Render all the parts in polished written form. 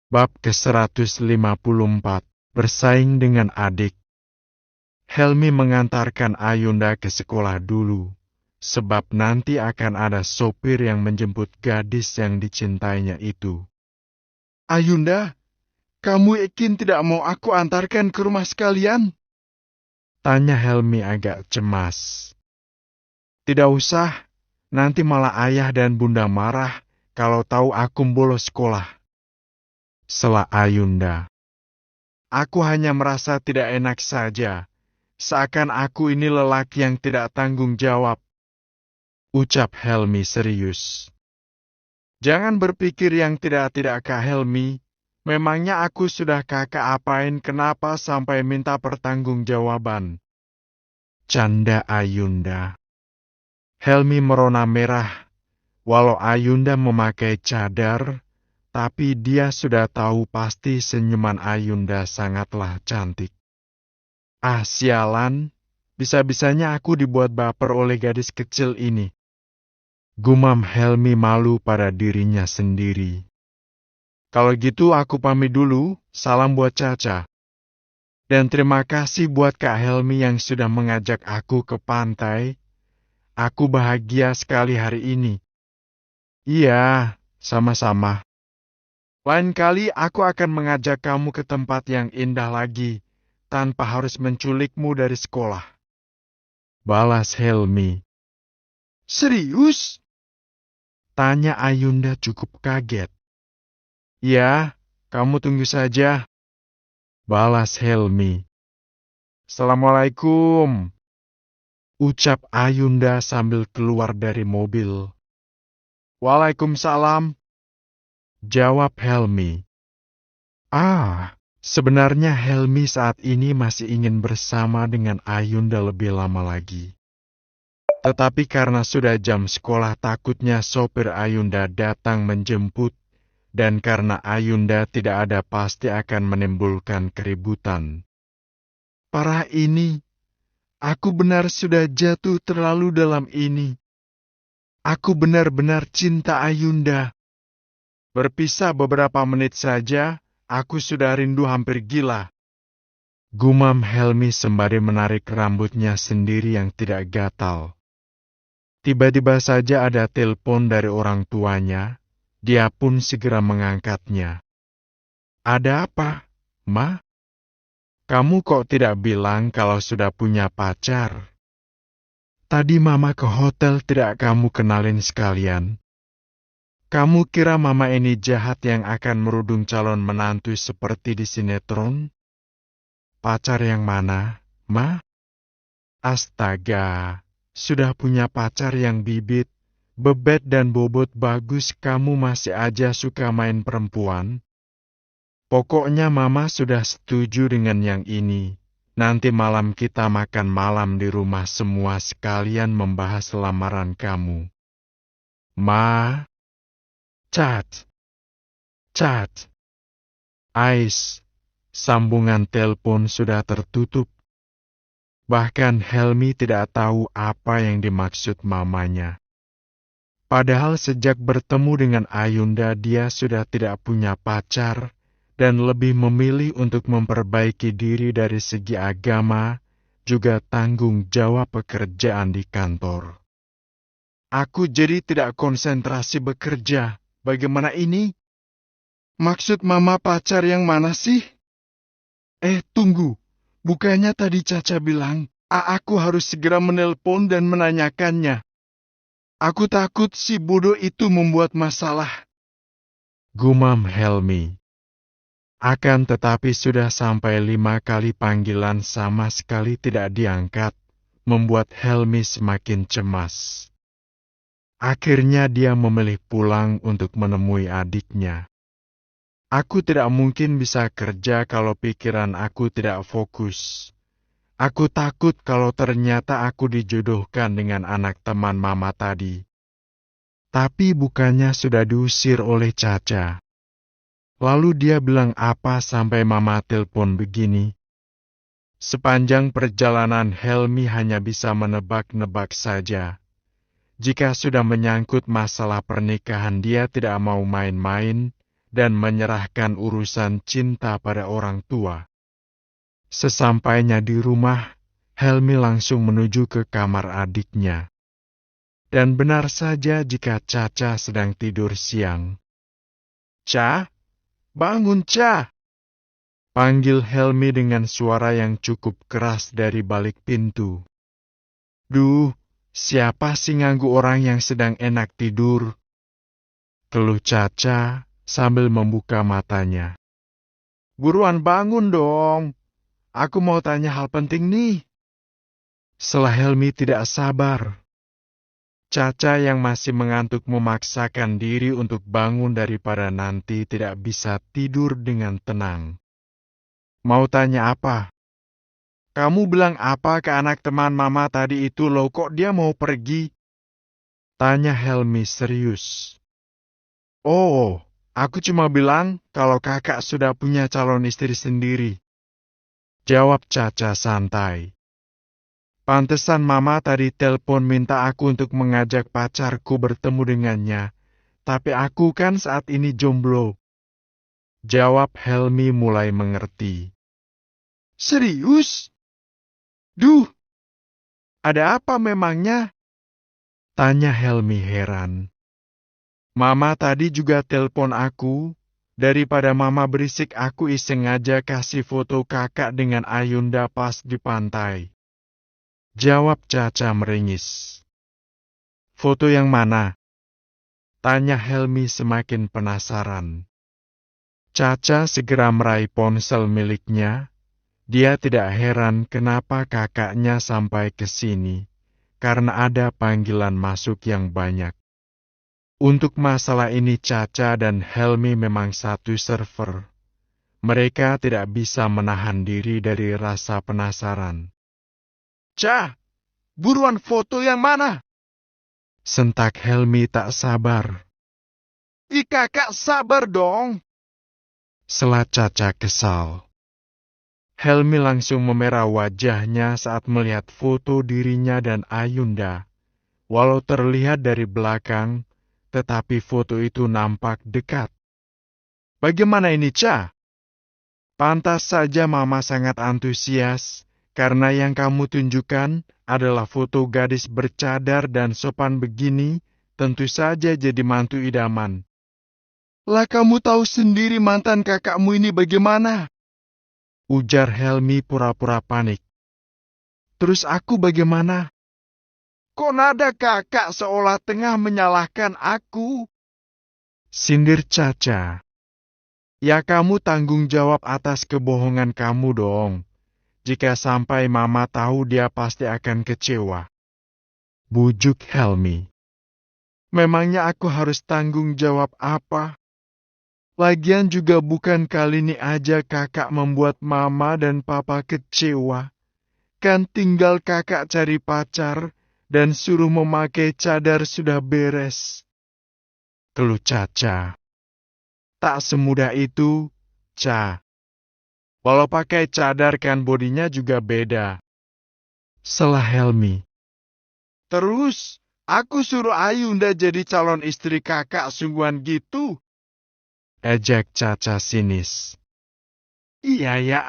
Bab ke-154, bersaing dengan adik. Helmi mengantarkan Ayunda ke sekolah dulu, sebab nanti akan ada sopir yang menjemput gadis yang dicintainya itu. Ayunda, kamu yakin tidak mau aku antarkan ke rumah sekalian? Tanya Helmi agak cemas. Tidak usah, nanti malah ayah dan bunda marah kalau tahu aku bolos sekolah. Sela Ayunda. Aku hanya merasa tidak enak saja, seakan aku ini lelaki yang tidak tanggung jawab. Ucap Helmi serius. Jangan berpikir yang tidak-tidak Kak Helmi. Memangnya aku sudah kakak apain kenapa sampai minta pertanggungjawaban? Canda Ayunda. Helmi merona merah. Walau Ayunda memakai cadar, tapi dia sudah tahu pasti senyuman Ayunda sangatlah cantik. Ah sialan, bisa-bisanya aku dibuat baper oleh gadis kecil ini. Gumam Helmi malu pada dirinya sendiri. Kalau gitu aku pamit dulu, salam buat Caca. Dan terima kasih buat Kak Helmi yang sudah mengajak aku ke pantai. Aku bahagia sekali hari ini. Iya, sama-sama. Lain kali aku akan mengajak kamu ke tempat yang indah lagi, tanpa harus menculikmu dari sekolah. Balas Helmi. Serius? Tanya Ayunda cukup kaget. Ya, kamu tunggu saja. Balas Helmi. Assalamualaikum. Ucap Ayunda sambil keluar dari mobil. Waalaikumsalam. Jawab Helmi. Sebenarnya Helmi saat ini masih ingin bersama dengan Ayunda lebih lama lagi. Tetapi karena sudah jam sekolah takutnya sopir Ayunda datang menjemput, dan karena Ayunda tidak ada pasti akan menimbulkan keributan. Parah ini. Aku benar sudah jatuh terlalu dalam ini. Aku benar-benar cinta Ayunda. Berpisah beberapa menit saja, aku sudah rindu hampir gila. Gumam Helmi sembari menarik rambutnya sendiri yang tidak gatal. Tiba-tiba saja ada telepon dari orang tuanya, dia pun segera mengangkatnya. Ada apa, Ma? Kamu kok tidak bilang kalau sudah punya pacar? Tadi Mama ke hotel tidak kamu kenalin sekalian. Kamu kira Mama ini jahat yang akan merudung calon menantu seperti di sinetron? Pacar yang mana, Ma? Astaga, sudah punya pacar yang bibit, bebet dan bobot bagus kamu masih aja suka main perempuan? Pokoknya Mama sudah setuju dengan yang ini. Nanti malam kita makan malam di rumah semua sekalian membahas lamaran kamu. Ma. Cat. Cat. Ais. Sambungan telepon sudah tertutup. Bahkan Helmi tidak tahu apa yang dimaksud mamanya. Padahal sejak bertemu dengan Ayunda dia sudah tidak punya pacar, dan lebih memilih untuk memperbaiki diri dari segi agama, juga tanggung jawab pekerjaan di kantor. Aku jadi tidak konsentrasi bekerja. Bagaimana ini? Maksud Mama pacar yang mana sih? Tunggu. Bukannya tadi Caca bilang, aku harus segera menelpon dan menanyakannya. Aku takut si bodoh itu membuat masalah. Gumam Helmi. Akan tetapi sudah sampai 5 kali panggilan sama sekali tidak diangkat, membuat Helmi semakin cemas. Akhirnya dia memilih pulang untuk menemui adiknya. Aku tidak mungkin bisa kerja kalau pikiran aku tidak fokus. Aku takut kalau ternyata aku dijodohkan dengan anak teman Mama tadi. Tapi bukannya sudah diusir oleh Caca. Lalu dia bilang apa sampai Mama telepon begini? Sepanjang perjalanan Helmi hanya bisa menebak-nebak saja. Jika sudah menyangkut masalah pernikahan dia tidak mau main-main, dan menyerahkan urusan cinta pada orang tua. Sesampainya di rumah, Helmi langsung menuju ke kamar adiknya. Dan benar saja jika Caca sedang tidur siang. "Ca, bangun Ca!" panggil Helmi dengan suara yang cukup keras dari balik pintu. "Duh, siapa sih ganggu orang yang sedang enak tidur?" keluh Caca sambil membuka matanya. "Buruan bangun dong, aku mau tanya hal penting nih." Setelah Helmi tidak sabar, Caca yang masih mengantuk memaksakan diri untuk bangun daripada nanti tidak bisa tidur dengan tenang. "Mau tanya apa?" "Kamu bilang apa ke anak teman mama tadi itu loh, kok dia mau pergi?" tanya Helmi serius. "Oh, aku cuma bilang kalau kakak sudah punya calon istri sendiri," jawab Caca santai. "Pantesan mama tadi telepon minta aku untuk mengajak pacarku bertemu dengannya, tapi aku kan saat ini jomblo," jawab Helmi mulai mengerti. "Serius? Duh, ada apa memangnya?" tanya Helmi heran. "Mama tadi juga telepon aku, daripada mama berisik aku iseng aja kasih foto kakak dengan Ayunda pas di pantai," jawab Caca meringis. "Foto yang mana?" tanya Helmi semakin penasaran. Caca segera meraih ponsel miliknya. Dia tidak heran kenapa kakaknya sampai ke sini, karena ada panggilan masuk yang banyak. Untuk masalah ini Caca dan Helmi memang satu server. Mereka tidak bisa menahan diri dari rasa penasaran. "Ca, buruan foto yang mana?" sentak Helmi tak sabar. "Ih kakak sabar dong," sela Caca kesal. Helmi langsung memerah wajahnya saat melihat foto dirinya dan Ayunda. Walau terlihat dari belakang, tetapi foto itu nampak dekat. "Bagaimana ini, Ca?" "Pantas saja mama sangat antusias, karena yang kamu tunjukkan adalah foto gadis bercadar dan sopan begini, tentu saja jadi mantu idaman." "Lah kamu tahu sendiri mantan kakakmu ini bagaimana?" ujar Helmi pura-pura panik. "Terus aku bagaimana?" "Kok nada kakak seolah tengah menyalahkan aku?" sindir Caca. "Ya kamu tanggung jawab atas kebohongan kamu dong. Jika sampai mama tahu dia pasti akan kecewa," bujuk Helmi. "Memangnya aku harus tanggung jawab apa? Lagian juga bukan kali ini aja kakak membuat mama dan papa kecewa. Kan tinggal kakak cari pacar dan suruh memakai cadar sudah beres," keluh Caca. "Tak semudah itu, Ca. Walau pakai cadar kan bodinya juga beda," sela Helmi. "Terus, aku suruh Ayunda jadi calon istri kakak sungguhan gitu?" ejek Caca sinis. "Iya ya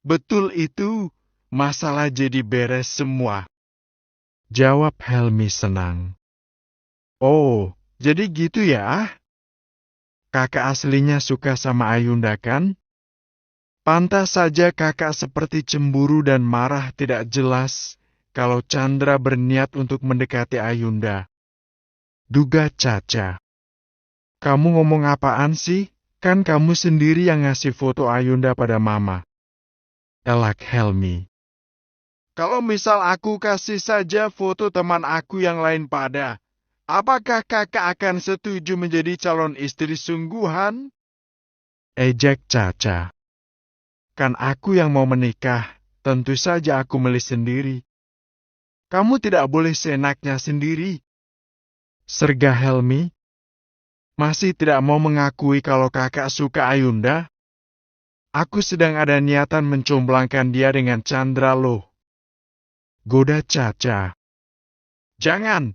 betul itu. Masalah jadi beres semua," jawab Helmi senang. "Oh, jadi gitu ya? Kakak aslinya suka sama Ayunda kan? Pantas saja kakak seperti cemburu dan marah tidak jelas kalau Chandra berniat untuk mendekati Ayunda," duga Caca. "Kamu ngomong apaan sih? Kan kamu sendiri yang ngasih foto Ayunda pada mama," elak Helmi. "Kalau misal aku kasih saja foto teman aku yang lain pada, apakah kakak akan setuju menjadi calon istri sungguhan?" ejek Caca. "Kan aku yang mau menikah, tentu saja aku milih sendiri." "Kamu tidak boleh seenaknya sendiri," sergah Helmi. "Masih tidak mau mengakui kalau kakak suka Ayunda? Aku sedang ada niatan mencomblangkan dia dengan Chandra loh," goda Caca. "Jangan.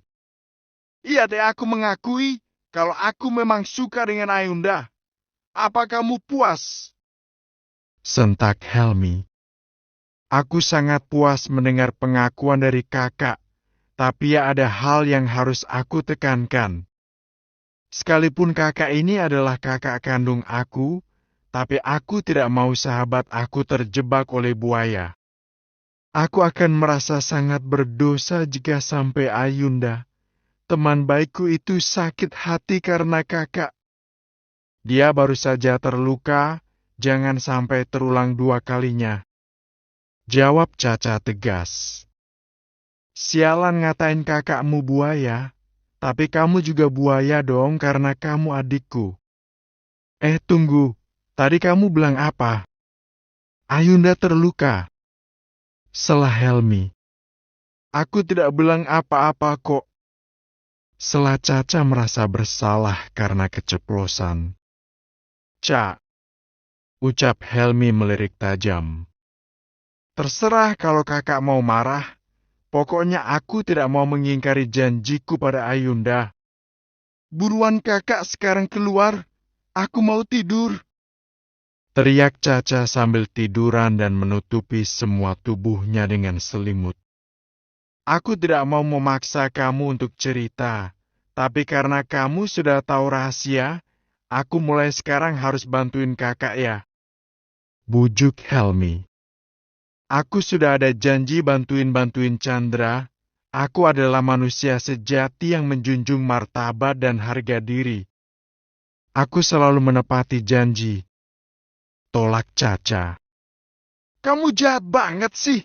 Iya deh aku mengakui kalau aku memang suka dengan Ayunda. Apa kamu puas? Sentak Helmi. Aku sangat puas mendengar pengakuan dari kakak, tapi ada hal yang harus aku tekankan. Sekalipun kakak ini adalah kakak kandung aku, tapi aku tidak mau sahabat aku terjebak oleh buaya. Aku akan merasa sangat berdosa jika sampai Ayunda, teman baikku itu sakit hati karena kakak. Dia baru saja terluka, jangan sampai terulang dua kalinya. Jawab Caca tegas. Sialan ngatain kakakmu buaya, tapi kamu juga buaya dong karena kamu adikku. Tunggu, tadi kamu bilang apa? Ayunda terluka. Selah Helmi. Aku tidak bilang apa-apa kok. Selah Caca merasa bersalah karena keceplosan. Ca, ucap Helmi melirik tajam. Terserah kalau kakak mau marah, pokoknya aku tidak mau mengingkari janjiku pada Ayunda. Buruan kakak sekarang keluar, aku mau tidur. Teriak Caca sambil tiduran dan menutupi semua tubuhnya dengan selimut. Aku tidak mau memaksa kamu untuk cerita, tapi karena kamu sudah tahu rahasia, aku mulai sekarang harus bantuin kakak ya. Bujuk Helmi. Aku sudah ada janji bantuin Chandra. Aku adalah manusia sejati yang menjunjung martabat dan harga diri. Aku selalu menepati janji. Tolak Caca. Kamu jahat banget sih.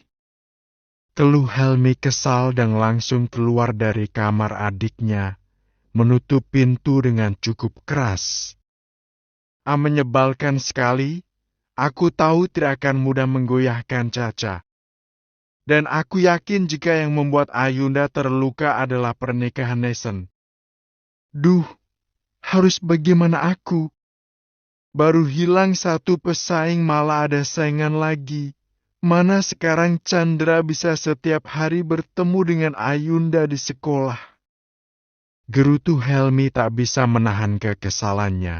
Keluh Helmi kesal dan langsung keluar dari kamar adiknya, menutup pintu dengan cukup keras. Menyebalkan sekali, aku tahu tidak akan mudah menggoyahkan Caca. Dan aku yakin jika yang membuat Ayunda terluka adalah pernikahan Nesen. Duh, harus bagaimana aku? Baru hilang satu pesaing malah ada saingan lagi. Mana sekarang Chandra bisa setiap hari bertemu dengan Ayunda di sekolah? Gerutu Helmi tak bisa menahan kekesalannya.